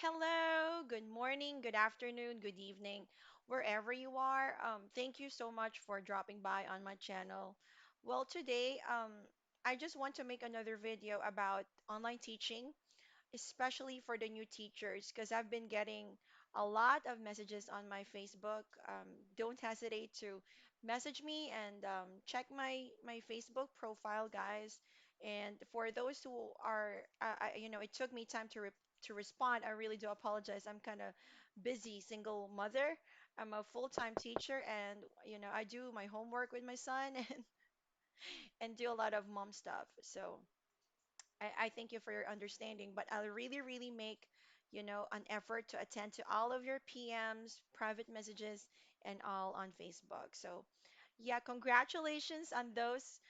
Hello, good morning, good afternoon, good evening, wherever you are. Thank you so much for dropping by on my channel. Well, today, I just want to make another video about online teaching, especially for the new teachers, because I've been getting a lot of messages on my Facebook. Don't hesitate to message me and check my Facebook profile, guys. And for those who are, it took me time to respond. I really do apologize. I'm kind of busy single mother. I'm a full-time teacher, and I do my homework with my son and do a lot of mom stuff. So. I thank you for your understanding, but I'll really, really make, an effort to attend to all of your PMs, private messages, and all on Facebook. So, yeah, congratulations on those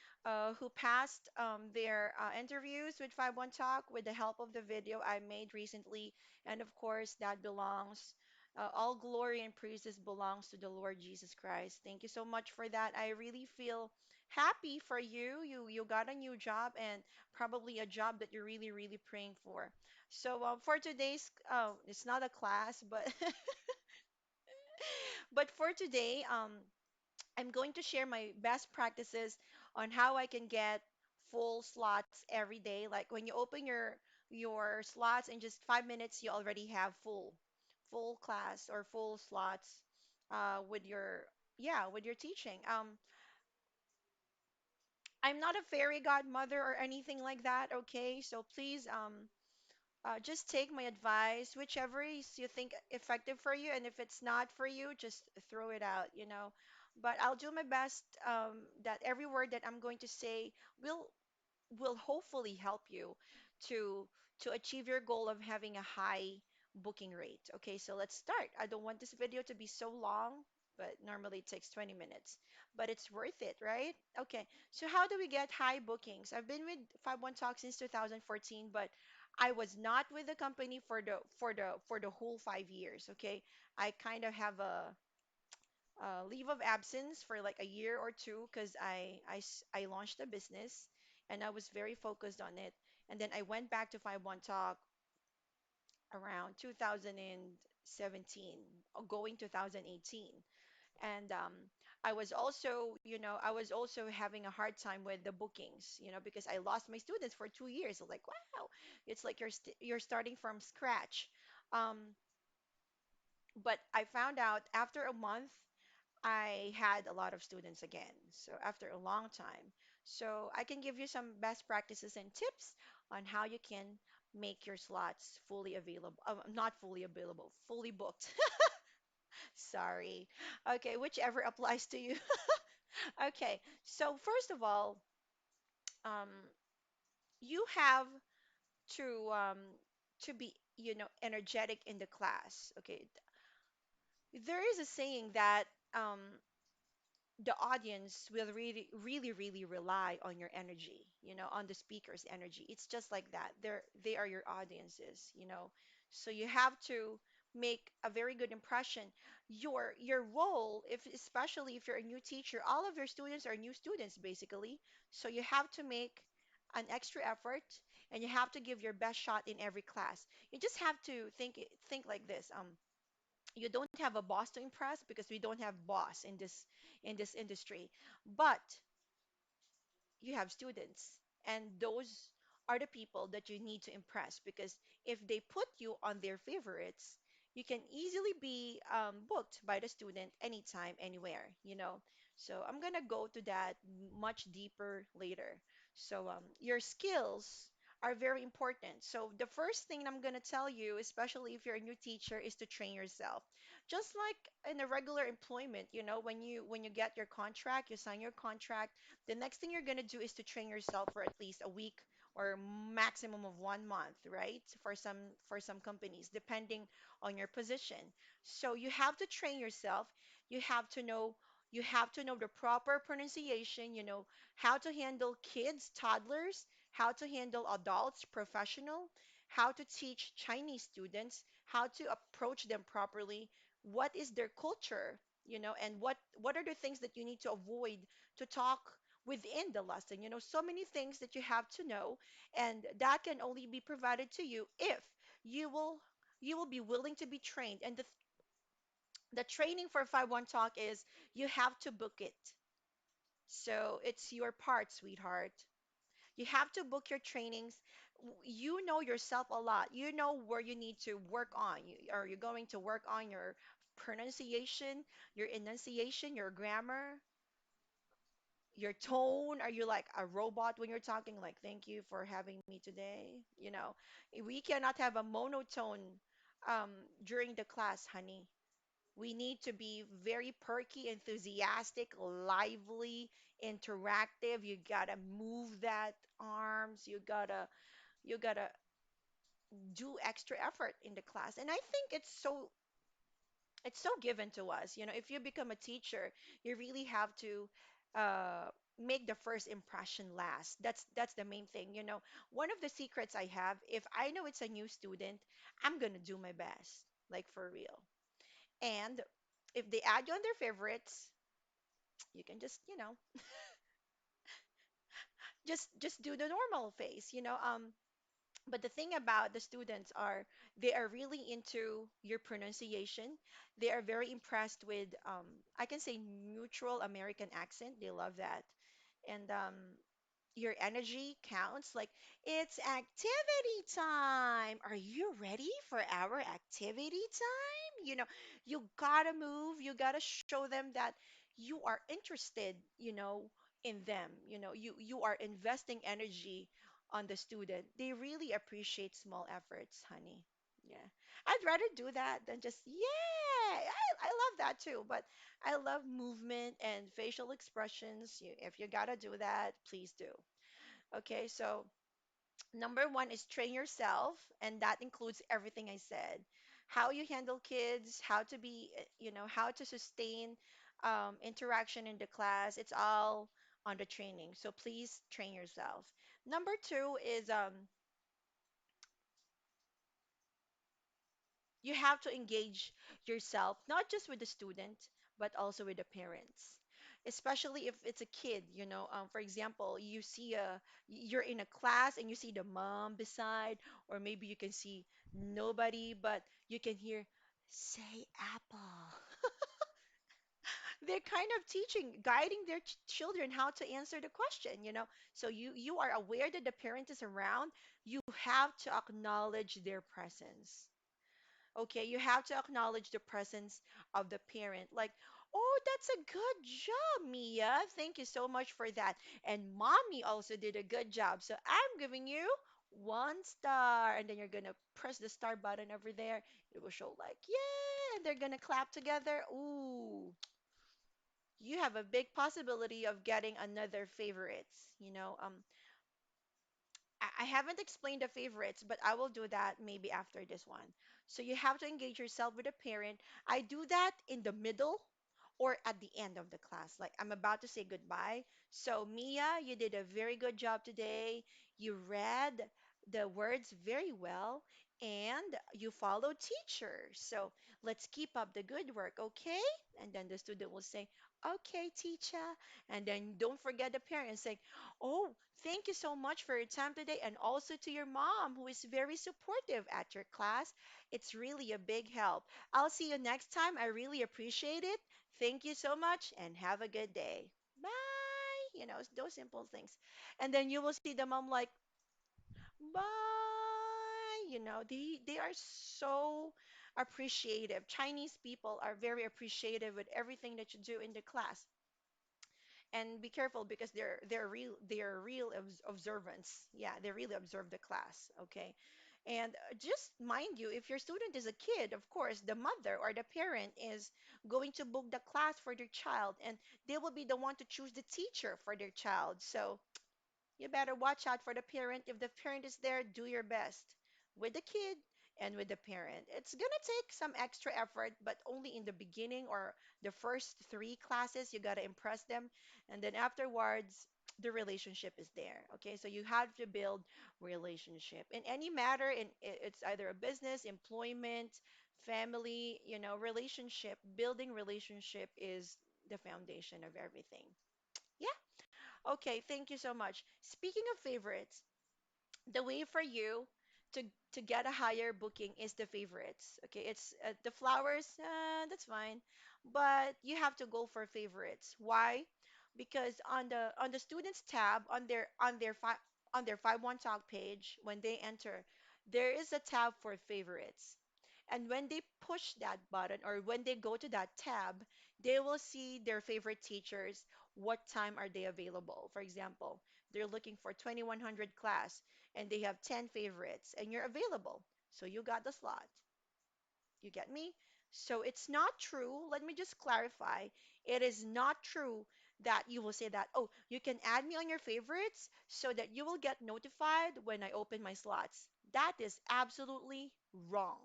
who passed their interviews with 51 Talk with the help of the video I made recently. And of course, that belongs, all glory and praises belongs to the Lord Jesus Christ. Thank you so much for that. I really feel happy for you. You got a new job and probably a job that you're really, really praying for. So for today's, it's not a class, but but for today, I'm going to share my best practices on how I can get full slots every day. Like when you open your slots in just 5 minutes, you already have full class or full slots with your yeah with your teaching. I'm not a fairy godmother or anything like that. Okay, so please just take my advice, whichever is you think effective for you, and if it's not for you, just throw it out. But I'll do my best that every word that I'm going to say will will hopefully help you to to achieve your goal of having a high booking rate. Okay, so let's start. I don't want this video to be so long, but normally it takes 20 minutes, but it's worth it, right? Okay, so how do we get high bookings? I've been with 51 Talk since 2014, but I was not with the company for the whole 5 years. Okay, I kind of have a leave of absence for like a year or two because I launched a business and I was very focused on it. And then I went back to 51 Talk around 2017, going 2018. And I was also having a hard time with the bookings, because I lost my students for 2 years. I'm like, wow, it's like you're starting from scratch. Um, but I found out after a month I had a lot of students again. So after a long time. So I can give you some best practices and tips on how you can make your slots fully available. Not fully available, fully booked. Sorry. Okay, whichever applies to you. Okay. So first of all, um, you have to be, energetic in the class. Okay. There is a saying that the audience will really, really, really rely on your energy, on the speaker's energy. It's just like that. They are your audiences. So you have to make a very good impression. Your role, if especially if you're a new teacher, all of your students are new students basically. So you have to make an extra effort and you have to give your best shot in every class. You just have to think like this. You don't have a boss to impress because we don't have boss in this industry, but you have students, and those are the people that you need to impress, because if they put you on their favorites, you can easily be booked by the student anytime, anywhere. So I'm gonna go to that much deeper later. So your skills are very important. So the first thing I'm gonna tell you, especially if you're a new teacher, is to train yourself. Just like in a regular employment, when you get your contract, you sign your contract, the next thing you're going to do is to train yourself for at least a week or maximum of 1 month, right? For some companies, depending on your position. So you have to train yourself. You have to know you have to know the proper pronunciation, how to handle kids, toddlers, how to handle adults, professional, how to teach Chinese students, how to approach them properly, what is their culture, and what are the things that you need to avoid to talk within the lesson. So many things that you have to know, and that can only be provided to you if you will you will be willing to be trained. And the training for 5-1 Talk is you have to book it. So it's your part, sweetheart. You have to book your trainings. You know yourself a lot. You know where you need to work on. Are you going to work on your pronunciation, your enunciation, your grammar, your tone? Are you like a robot when you're talking? Like, thank you for having me today. We cannot have a monotone um, during the class, honey. We need to be very perky, enthusiastic, lively, interactive. You gotta move that arms. You gotta do extra effort in the class. And I think it's so given to us. If you become a teacher, you really have to uh, make the first impression last. That's the main thing. One of the secrets I have, if I know it's a new student, I'm gonna do my best, like for real. And if they add you on their favorites, you can just do the normal face. But the thing about the students are they are really into your pronunciation. They are very impressed with I can say neutral American accent. They love that. And your energy counts. Like, it's activity time. Are you ready for our activity time? You gotta move. You gotta show them that you are interested, in them. You are investing energy on the student. They really appreciate small efforts, honey. Yeah. I'd rather do that than just, yeah, I love that too. But I love movement and facial expressions. If you gotta do that, please do. Okay, so number one is train yourself, and that includes everything I said. How you handle kids, how to be, how to sustain interaction in the class. It's all on the training. So please train yourself. Number two is you have to engage yourself, not just with the student, but also with the parents. Especially if it's a kid, for example, you're in a class and you see the mom beside, or maybe you can see nobody, but you can hear, say apple. They're kind of teaching, guiding their children how to answer the question. So you are aware that the parent is around. You have to acknowledge their presence. Okay, you have to acknowledge the presence of the parent. Like, oh, that's a good job, Mia. Thank you so much for that. And mommy also did a good job. So I'm giving you 1 star. And then you're going to press the star button over there. It will show, like, yeah, and they're going to clap together. Ooh, you have a big possibility of getting another favorites. I haven't explained the favorites, but I will do that maybe after this one. So you have to engage yourself with a parent. I do that in the middle or at the end of the class. Like, I'm about to say goodbye. So, Mia, you did a very good job today. You read the words very well and you followed teacher. So let's keep up the good work, okay? And then the student will say, okay, teacher. And then don't forget the parents saying, oh, thank you so much for your time today, and also to your mom who is very supportive at your class. It's really a big help. I'll see you next time. I really appreciate it. Thank you so much and have a good day. Bye. Those simple things. And then you will see the mom like, bye. They are so appreciative. Chinese people are very appreciative with everything that you do in the class. And be careful because they're real observants. Yeah, they really observe the class. Okay. And just mind you, if your student is a kid, of course the mother or the parent is going to book the class for their child, and they will be the one to choose the teacher for their child. So you better watch out for the parent. If the parent is there, do your best with the kid and with the parent. It's gonna take some extra effort, but only in the beginning or the first 3 classes. You gotta impress them, and then afterwards, the relationship is there. Okay, so you have to build relationship in any matter. It's either a business, employment, family. Relationship. Building relationship is the foundation of everything. Yeah. Okay, thank you so much. Speaking of favorites, the way for you to to get a higher booking is the favorites. Okay, it's the flowers, that's fine, but you have to go for favorites. Why? Because on the students tab on their 51 talk page, when they enter, there is a tab for favorites. And when they push that button or when they go to that tab, they will see their favorite teachers, what time are they available. For example, they're looking for 2100 class and they have 10 favorites and you're available. So you got the slot. You get me? So it's not true. Let me just clarify. It is not true that you will say that, oh, you can add me on your favorites so that you will get notified when I open my slots. That is absolutely wrong.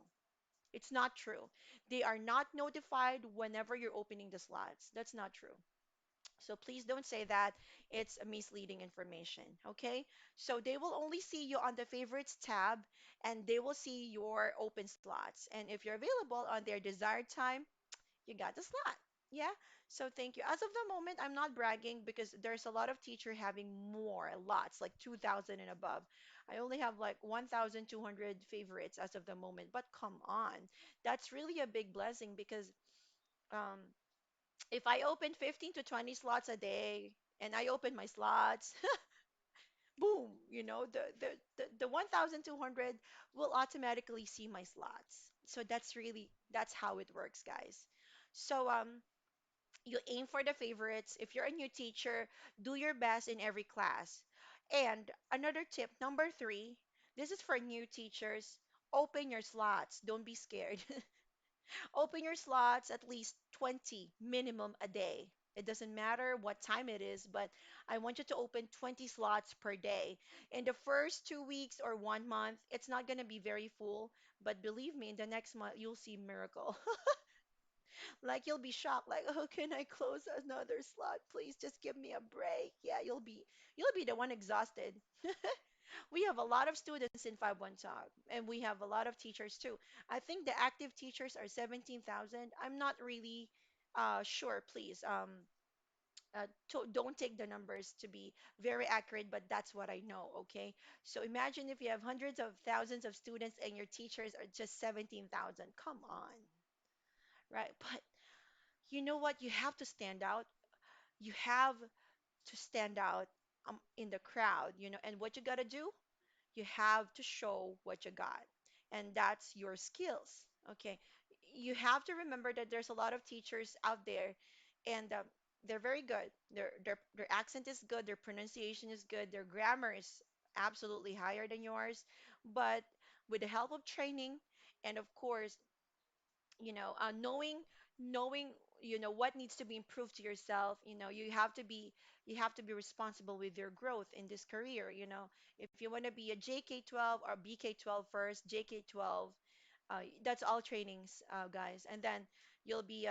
It's not true. They are not notified whenever you're opening the slots. That's not true. So please don't say that. It's a misleading information. Okay. So they will only see you on the favorites tab and they will see your open slots. And if you're available on their desired time, you got the slot. Yeah. So thank you. As of the moment, I'm not bragging because there's a lot of teacher having more, lots, like 2,000 and above. I only have like 1,200 favorites as of the moment. But come on, that's really a big blessing because um, if I open 15 to 20 slots a day and I open my slots, boom, the 1,200 will automatically see my slots. So that's how it works, guys. So you aim for the favorites. If you're a new teacher, do your best in every class. And another tip, number 3, this is for new teachers. Open your slots. Don't be scared. Open your slots at least 20 minimum a day. It doesn't matter what time it is, but I want you to open 20 slots per day. In the first 2 weeks or 1 month, it's not going to be very full, but believe me, in the next month, you'll see miracle. Like you'll be shocked, like, oh, can I close another slot? Please just give me a break. Yeah, you'll be the one exhausted. We have a lot of students in 5-1 Talk, and we have a lot of teachers too. I think the active teachers are 17,000. I'm not really sure, please. Don't take the numbers to be very accurate, but that's what I know, okay? So imagine if you have hundreds of thousands of students and your teachers are just 17,000. Come on, right? But you know what? You have to stand out. You have to stand out in the crowd, and what you got to do? You have to show what you got, and that's your skills. Okay, you have to remember that there's a lot of teachers out there, and they're very good. Their accent is good, their pronunciation is good, their grammar is absolutely higher than yours. But with the help of training, and of course, knowing what needs to be improved to yourself, you have to be responsible with your growth in this career. If you want to be a JK12 or BK12 first, JK12, that's all trainings, guys, and then you'll be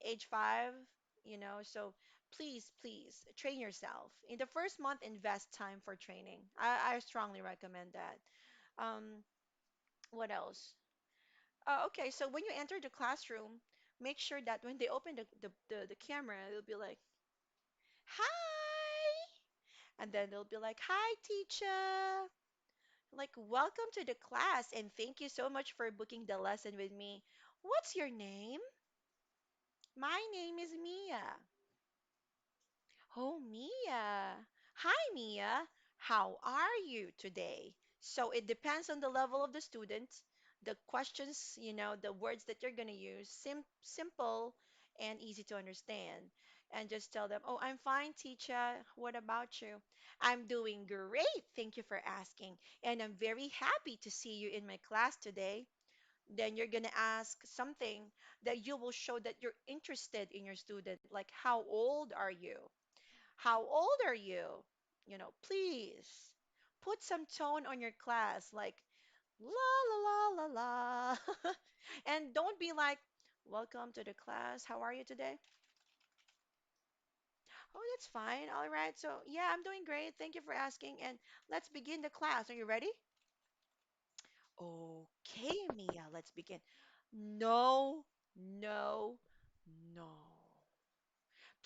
age 5. So please train yourself in the first month. Invest time for training. I strongly recommend that. What else? Okay, so when you enter the classroom, make sure that when they open the camera, it'll be like, hi. And then they'll be like, hi, teacher. Like, welcome to the class and thank you so much for booking the lesson with me. What's your name? My name is Mia. Oh, Mia. Hi, Mia. How are you today? So it depends on the level of the student, the questions, the words that you're going to use, simple and easy to understand. And just tell them, oh, I'm fine, teacher. What about you? I'm doing great. Thank you for asking. And I'm very happy to see you in my class today. Then you're going to ask something that you will show that you're interested in your student, like, how old are you? How old are you? Please put some tone on your class, like la la la la la. And don't be like, welcome to the class. How are you today? Oh, that's fine. All right. So, yeah, I'm doing great. Thank you for asking. And let's begin the class. Are you ready? Okay, Mia, let's begin. No, no, no.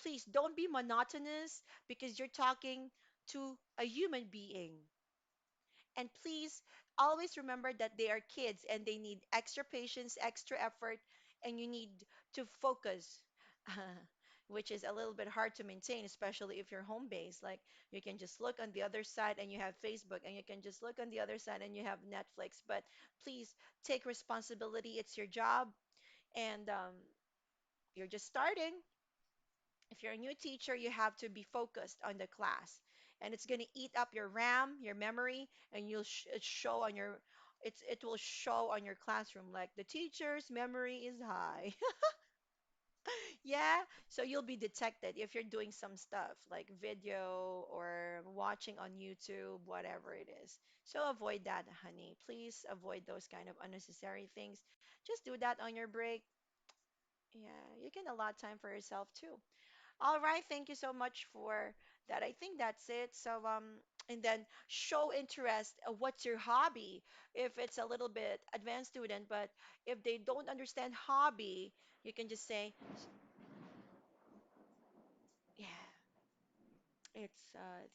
Please don't be monotonous because you're talking to a human being. And please always remember that they are kids and they need extra patience, extra effort, and you need to focus. Which is a little bit hard to maintain, especially if you're home based. Like you can just look on the other side and you have Facebook, and you can just look on the other side and you have Netflix. But please take responsibility. It's your job, and you're just starting. If you're a new teacher, you have to be focused on the class, and it's going to eat up your RAM, your memory, and it show on your it will show on your classroom like the teacher's memory is high. Yeah, so you'll be detected if you're doing some stuff like video or watching on YouTube, whatever it is. So avoid that, honey. Please avoid those kind of unnecessary things. Just do that on your break. Yeah, you can allot time for yourself too. All right, thank you so much for that. I think that's it. So and then show interest. What's your hobby? If it's a little bit advanced student, but if they don't understand hobby, you can just say, yeah, it's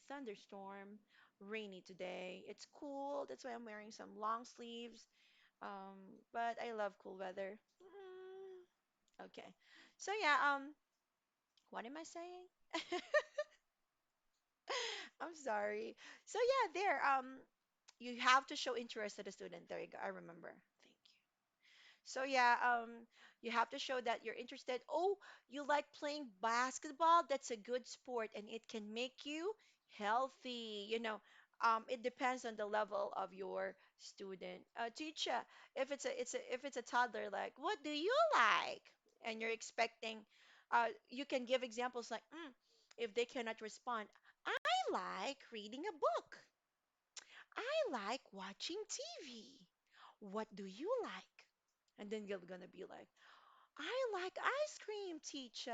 thunderstorm, rainy today. It's cool. That's why I'm wearing some long sleeves. But I love cool weather. Okay. So yeah, what am I saying? I'm sorry. So yeah, there. You have to show interest to the student. There you go. I remember. Thank you. So yeah, you have to show that you're interested. Oh, you like playing basketball? That's a good sport, and it can make you healthy. It depends on the level of your student. Teacher, if it's a toddler, like, what do you like? And you're expecting, you can give examples like, if they cannot respond, I like reading a book. I like watching TV. What do you like? And then you're gonna be like, I like ice cream, teacher.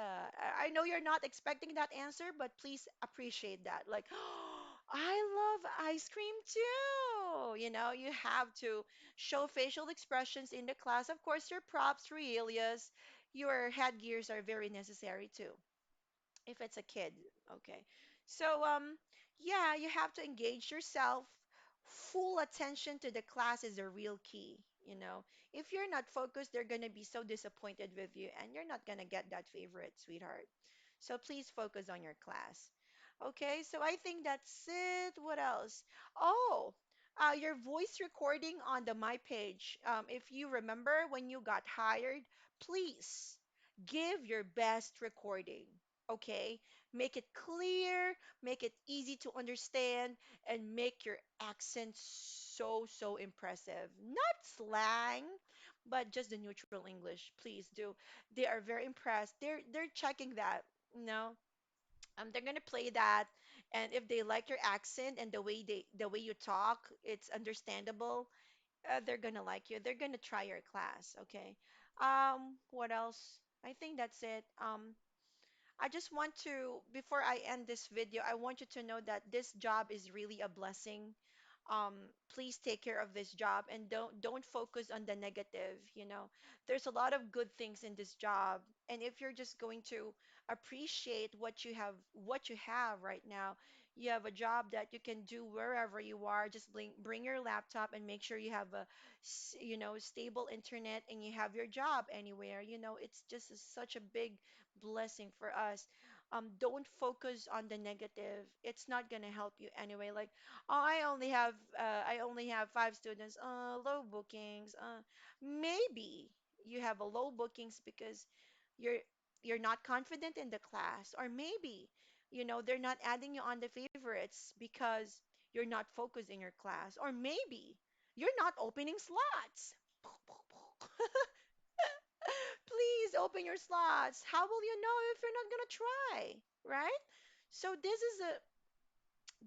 I know you're not expecting that answer, but please appreciate that. Like, I love ice cream too. You have to show facial expressions in the class. Of course, your props, realias, your headgears are very necessary too if it's a kid. Okay. So, yeah, you have to engage yourself. Full attention to the class is a real key. If you're not focused, they're going to be so disappointed with you and you're not going to get that favorite, sweetheart. So please focus on your class. Okay, so I think that's it. What else? Oh, your voice recording on the My Page. If you remember when you got hired, please give your best recording. Okay, make it clear, make it easy to understand, and make your accent so impressive. Not slang, but just the neutral English. Please do. They are very impressed. They're checking that. You know, they're gonna play that, and if they like your accent and the way you talk, it's understandable. They're gonna like you. They're gonna try your class. Okay. What else? I think that's it. I just want to, before I end this video, I want you to know that this job is really a blessing. Please take care of this job and don't focus on the negative. There's a lot of good things in this job, and if you're just going to appreciate what you have right now, you have a job that you can do wherever you are. Just bring your laptop and make sure you have stable internet, and you have your job anywhere. It's just such a big blessing for us. Don't focus on the negative. It's not gonna help you anyway. Like, oh, I only have 5 students. Low bookings. Maybe you have a low bookings because you're you're not confident in the class, or maybe they're not adding you on the favorites because you're not focused in your class, or maybe you're not opening slots. Please open your slots. How will you know if you're not gonna try, right? So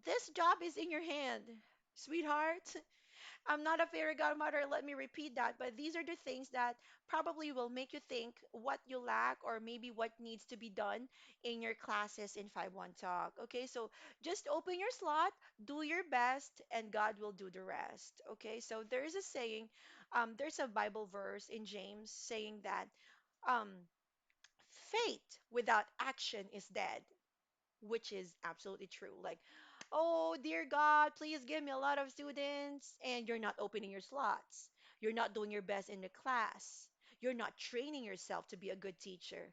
this job is in your hand, sweetheart. I'm not a fairy godmother, let me repeat that, but these are the things that probably will make you think what you lack or maybe what needs to be done in your classes in 5-1 Talk. Okay, so just open your slot, do your best, and God will do the rest. Okay, so there is a saying, there's a Bible verse in James saying that um, faith without action is dead, which is absolutely true. Like, Oh, dear God, please give me a lot of students. And you're not opening your slots. You're not doing your best in the class. You're not training yourself to be a good teacher.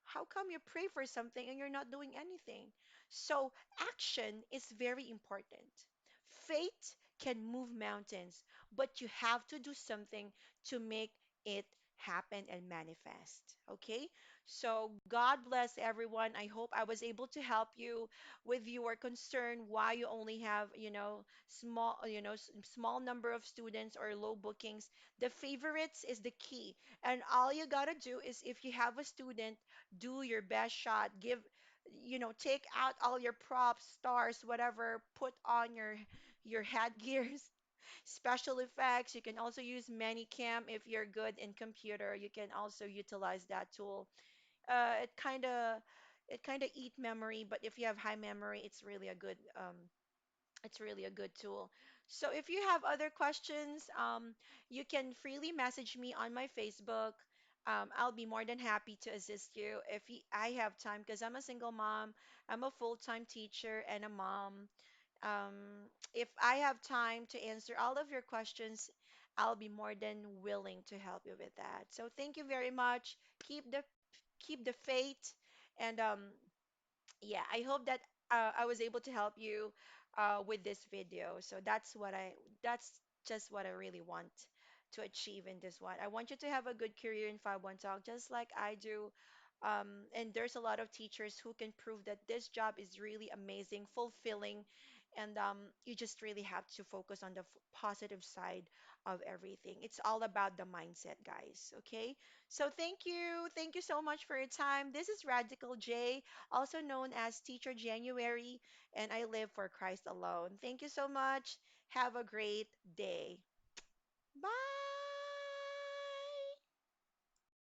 How come you pray for something and you're not doing anything? So, action is very important. Faith can move mountains, but you have to do something to make it happen and manifest. Okay? So, God bless everyone. I hope I was able to help you with your concern why you only have, small number of students or low bookings. The favorites is the key. And all you got to do is if you have a student, do your best shot, take out all your props, stars, whatever, put on your headgears, special effects. You can also use Manicam if you're good in computer. You can also utilize that tool. It kind of eat memory, but if you have high memory, it's really a good tool. So if you have other questions, you can freely message me on my Facebook. I'll be more than happy to assist you if I have time because I'm a single mom. I'm a full-time teacher and a mom. If I have time to answer all of your questions, I'll be more than willing to help you with that. So thank you very much. Keep the faith, and yeah, I hope that I was able to help you with this video. So that's just what I really want to achieve in this one. I want you to have a good career in 5-1 Talk, just like I do. And there's a lot of teachers who can prove that this job is really amazing, fulfilling, and you just really have to focus on the positive side of everything. It's all about the mindset, guys. Okay? So thank you. Thank you so much for your time. This is Radical J, also known as Teacher January, and I live for Christ alone. Thank you so much. Have a great day.